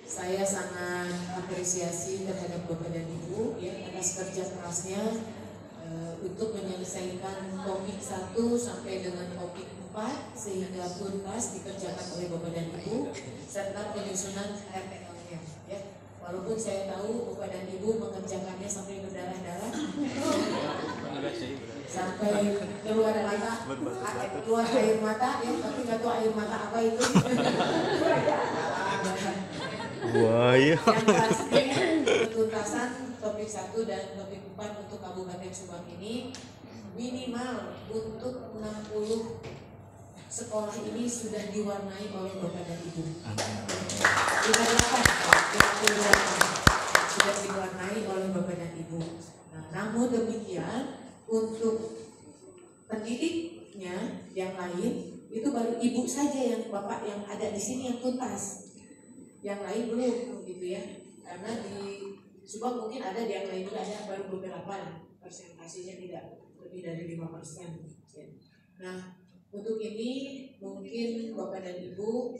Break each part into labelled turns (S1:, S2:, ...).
S1: Saya sangat apresiasi terhadap Bapak dan Ibu ya atas kerja kerasnya untuk menyelesaikan topik 1 sampai dengan topik 4 sehingga tuntas dikerjakan oleh Bapak dan Ibu serta penyusunan RPL-nya ya. Walaupun saya tahu Bapak dan Ibu mengerjakannya sampai berdarah-darah sampai keluar air mata ya, tapi nggak tahu air mata apa itu.
S2: Buaya.
S1: Yang pasti tuntasan topik 1 dan topik 4 untuk Kabupaten Subang ini minimal untuk 60 sekolah ini sudah diwarnai oleh Bapak dan Ibu. Sudah diwarnai oleh Bapak dan Ibu. Nah, namun demikian untuk pendidiknya yang lain itu baru ibu saja yang bapak yang ada di sini yang tuntas. Yang lain belum gitu ya, karena di Subang mungkin ada, di yang lain juga ada, baru beberapa persentasenya tidak lebih dari 5% ya. Nah untuk ini mungkin Bapak dan Ibu,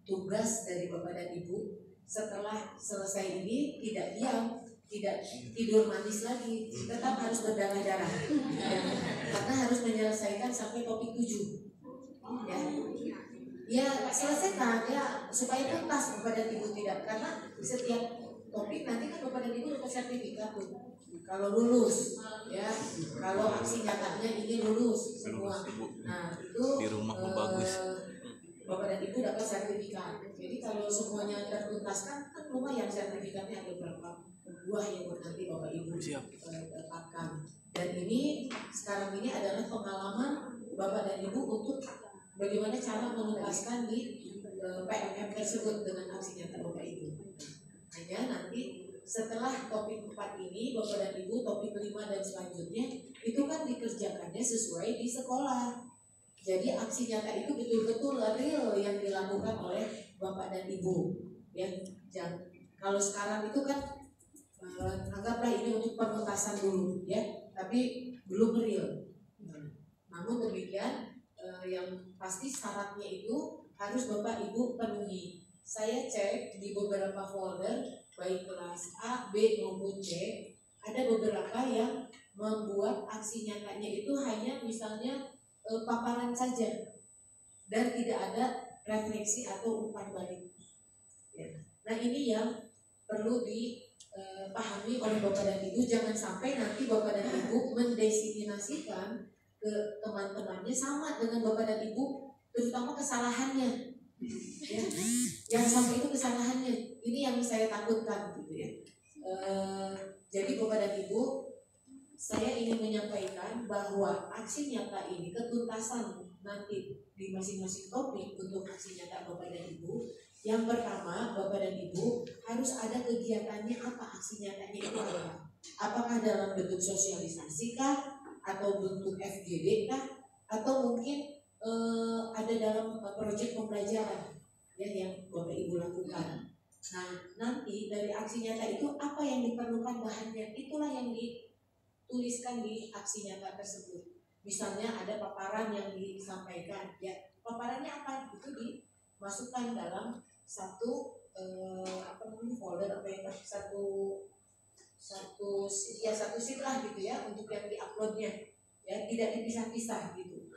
S1: tugas dari Bapak dan Ibu setelah selesai ini tidak diam, tidak tidur manis lagi, tetap harus berdarah-darah ya, karena harus menyelesaikan sampai topik 7 ya. Ya selesaikan ya supaya tuntas Bapak dan Ibu, tidak karena setiap topik nanti kan Bapak dan Ibu dapat sertifikat tuh kalau lulus ya, kalau aksi nyatanya ini lulus semua. Nah itu
S2: di rumah bagus.
S1: Bapak dan Ibu dapat sertifikat. Jadi kalau semuanya tertuntaskan kan lumayan, sertifikatnya ada berapa buah yang nanti Bapak Ibu dapatkan. Dan ini sekarang ini adalah pengalaman Bapak dan Ibu untuk bagaimana cara menuntaskan di PMM tersebut dengan aksi nyata Bapak Ibu. Hanya nanti setelah topik 4 ini Bapak dan Ibu, topik 5 dan selanjutnya itu kan dikerjakannya sesuai di sekolah. Jadi aksi nyata itu betul-betul real yang dilakukan oleh Bapak dan Ibu ya. Kalau sekarang itu kan anggaplah ini untuk penuntasan dulu ya, tapi belum real. Namun demikian yang pasti syaratnya itu harus Bapak Ibu penuhi. Saya cek di beberapa folder baik kelas A, B maupun C, ada beberapa yang membuat aksi nyatanya itu hanya misalnya paparan saja dan tidak ada refleksi atau umpan balik ya. Nah ini yang perlu dipahami oleh Bapak dan Ibu, jangan sampai nanti Bapak dan Ibu mendesiminasikan ke teman-temannya sama dengan Bapak dan Ibu, terutama kesalahannya ya. Yang sampai itu kesalahannya, ini yang saya takutkan gitu ya. Jadi Bapak dan Ibu, saya ingin menyampaikan bahwa aksi nyata ini, ketuntasan nanti di masing-masing topik untuk aksi nyata Bapak dan Ibu. Yang pertama, Bapak dan Ibu harus ada kegiatannya apa, aksi nyatanya itu apa? Apakah dalam bentuk sosialisasi kah? Atau bentuk FGD kah? Atau mungkin ada dalam proyek pembelajaran ya yang Bapak Ibu lakukan. Nah nanti dari aksi nyata itu apa yang diperlukan bahannya, itulah yang dituliskan di aksi nyata tersebut. Misalnya ada paparan yang disampaikan ya, paparannya apa itu dimasukkan dalam satu folder apa ya, satu sheet lah gitu ya untuk yang diuploadnya ya, tidak dipisah-pisah gitu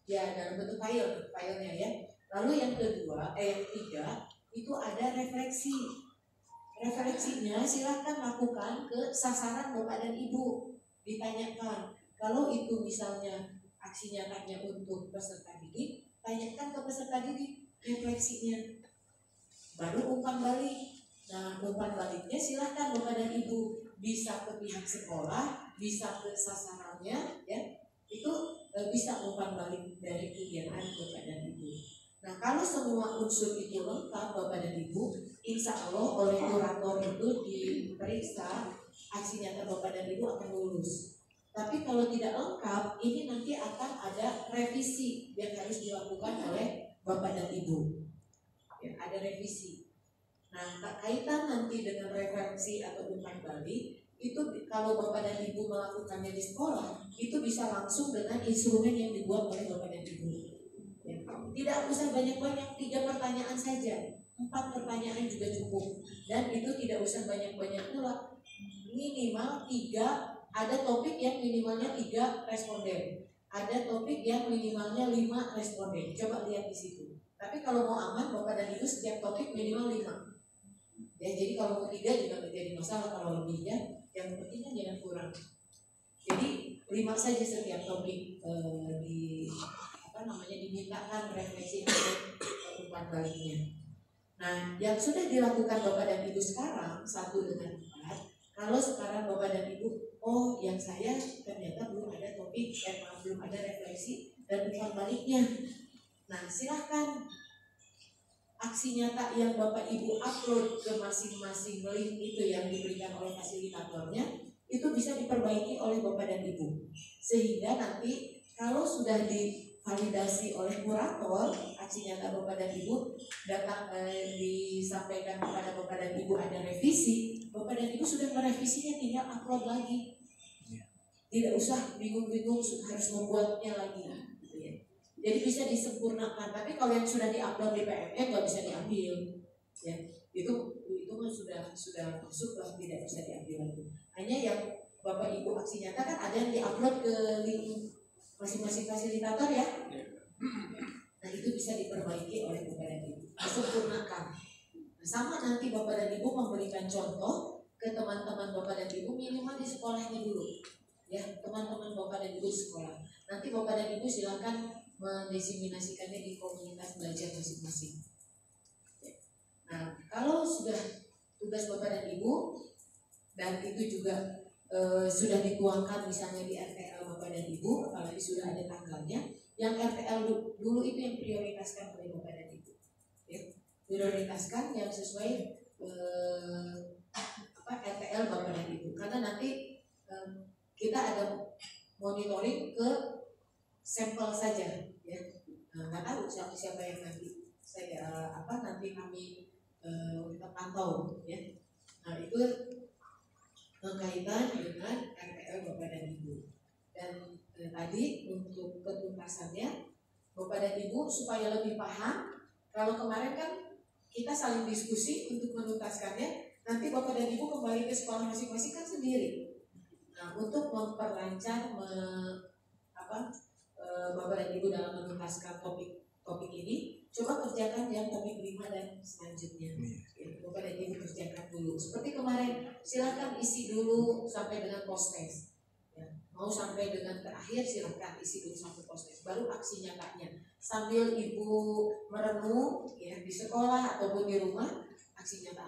S1: ya, dalam bentuk filenya ya. Lalu yang kedua, yang ketiga itu ada refleksinya silakan lakukan ke sasaran Bapak dan Ibu, ditanyakan kalau itu misalnya aksi nyatanya untuk peserta didik, tanyakan ke peserta didik refleksinya, baru umpan balik. Nah umpan baliknya silakan Bapak dan Ibu bisa ke pihak sekolah, bisa ke sasarannya ya, itu bisa umpan balik dari kegiatan Bapak dan Ibu. Nah kalau semua unsur itu lengkap Bapak dan Ibu, insya Allah oleh kurator itu diperiksa, aksi nyata Bapak dan Ibu akan lulus. Tapi kalau tidak lengkap, ini nanti akan ada revisi yang harus dilakukan oleh Bapak dan Ibu ya, ada revisi. Nah kaitan nanti dengan referensi atau umpan balik itu kalau Bapak dan Ibu melakukannya di sekolah, itu bisa langsung dengan instrumen yang dibuat oleh Bapak dan Ibu ya. Tidak usah banyak-banyak, 3 pertanyaan saja 4 pertanyaan juga cukup, dan itu tidak usah banyak-banyak pula. Minimal 3, ada topik yang minimalnya 3 responden, ada topik yang minimalnya 5 responden. Coba lihat di situ. Tapi kalau mau aman, Bapak dan Ibu setiap topik minimal 5. Ya, jadi kalau mau 3 juga tidak jadi masalah kalau lebihnya. Yang penting kan jangan kurang. Jadi 5 saja setiap topik dimintakan refleksi atau umpan baliknya. Nah, yang sudah dilakukan Bapak dan Ibu sekarang 1 dengan 4. Kalau sekarang Bapak dan Ibu, oh yang saya ternyata belum ada topik, belum ada refleksi dan umpan baliknya. Nah, silahkan aksi nyata yang Bapak Ibu upload ke masing-masing link itu yang diberikan oleh fasilitatornya, itu bisa diperbaiki oleh Bapak dan Ibu. Sehingga nanti kalau sudah divalidasi oleh kurator, aksi nyata Bapak dan Ibu datang disampaikan kepada Bapak dan Ibu ada revisi, Bapak dan Ibu sudah merevisinya, tinggal upload lagi. Tidak usah bingung-bingung harus membuatnya lagi. Gitu ya. Jadi bisa disempurnakan. Tapi kalau yang sudah diupload di PME nggak bisa diambil. Ya, itu sudah masuk lah, tidak bisa diambil lagi. Hanya yang Bapak Ibu aksi nyata kan ada yang diupload ke link masing-masing fasilitator ya. Nah itu bisa diperbaiki oleh Bapak dan Ibu, disempurnakan. Nah, sama nanti Bapak dan Ibu memberikan contoh ke teman-teman Bapak dan Ibu minimal di sekolahnya dulu. Ya, teman-teman Bapak dan Ibu di sekolah. Nanti Bapak dan Ibu silakan mendesiminasikannya di komunitas belajar masing-masing. Nah, kalau sudah tugas Bapak dan Ibu dan itu juga sudah dituangkan misalnya di RTL Bapak dan Ibu, apalagi sudah ada tanggalnya, yang RTL dulu itu yang prioritaskan oleh Bapak dan Ibu. Ya, prioritaskan yang sesuai RTL Bapak dan Ibu, karena nanti kita ada monitoring ke sampel saja, ya. Nah, nggak tahu siapa yang nanti nanti kami kita pantau, ya. Nah itu berkaitan dengan RTL Bapak dan Ibu. Dan tadi untuk ketuntasannya, Bapak dan Ibu supaya lebih paham, kalau kemarin kan kita saling diskusi untuk menuntaskannya, nanti Bapak dan Ibu kembali ke sekolah masing-masing kan sendiri. Nah, untuk memperlancar Bapak dan Ibu dalam menuntaskan topik ini, coba kerjakan yang topik 5 dan selanjutnya. Ya, Bapak dan Ibu kerjakan dulu. Seperti kemarin, silakan isi dulu sampai dengan post test. Ya, mau sampai dengan terakhir silakan isi dulu sampai post test. Baru aksi nyatanya. Sambil Ibu merenung ya di sekolah ataupun di rumah, aksi nyata